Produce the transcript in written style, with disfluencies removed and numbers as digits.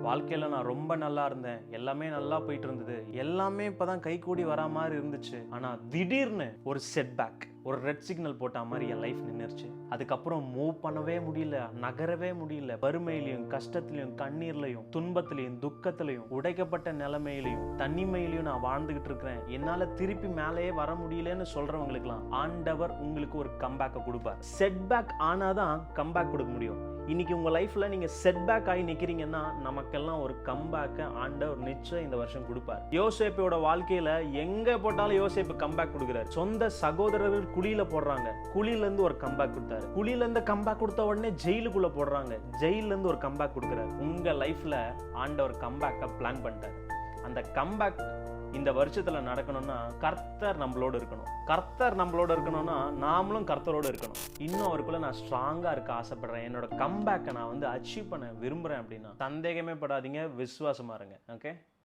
வாழ்க்கையில நான் ரொம்ப நல்லா இருந்தேன், எல்லாமே நல்லா போயிட்டு இருந்தது, எல்லாமே இப்பதான் கைகூடி வரா மாதிரி இருந்துச்சு. ஆனா திடீர்னு ஒரு செட்பேக், ஒரு ரெட் சிக்னல் போட்ட மாதிரி என் லைஃப் நின்னுருச்சு. அதுக்கப்புறம் மூவ் பண்ணவே முடியல, நகரவே முடியல. வறுமையிலையும் கஷ்டத்திலையும் கண்ணீர்லையும் துன்பத்திலையும் துக்கத்திலையும் உடைக்கப்பட்ட நிலைமையிலையும் தனிமையிலையும் நான் வாழ்ந்துகிட்டு இருக்கிறேன். என்னால திருப்பி மேலேயே வர முடியலன்னு சொல்றவங்களுக்குலாம் ஆண்டவர் உங்களுக்கு ஒரு கம்பேக்கை கொடுப்பார். செட்பேக் ஆனாதான் கம்பேக் கொடுக்க முடியும். இன்னைக்கு உங்க லைஃப்ல நீங்க செட்பேக் ஆகி நிக்கிறீங்கன்னா நமக்கெல்லாம் ஒரு கம்பேக்கை ஆண்டவர் நிச்சயம் இந்த வருஷம் கொடுப்பார். யோசேப்போட வாழ்க்கையில எங்க போட்டாலும் யோசேப்பு கம்பேக் கொடுக்கிறார். சொந்த சகோதரர்கள் குழியில போடுறாங்க, குழியில இருந்து ஒரு கம்பேக் கொடுத்தாரு. குழியில இருந்து கம்பேக் கொடுத்த உடனே ஜெயிலுக்குள்ள போடுறாங்க, ஜெயில இருந்து ஒரு கம்பேக் கொடுக்கிறார். உங்க லைஃப்ல ஆண்டவர் கம்பேக்கை பிளான் பண்ணிட்டார். அந்த கம்பேக் இந்த வருஷத்துல நடக்கணும்னா கர்த்தர் நம்மளோட இருக்கணும். கர்த்தர் நம்மளோட இருக்கணும்னா நாமளும் கர்த்தரோடு இருக்கணும். இன்னும் அவருக்குள்ள நான் ஸ்ட்ராங்கா இருக்க ஆசைப்படுறேன், என்னோட கம்பேக்கை நான் அச்சீவ் பண்ண விரும்புறேன் அப்படின்னா சந்தேகமே படாதீங்க, விசுவாசமா இருங்க. ஓகே.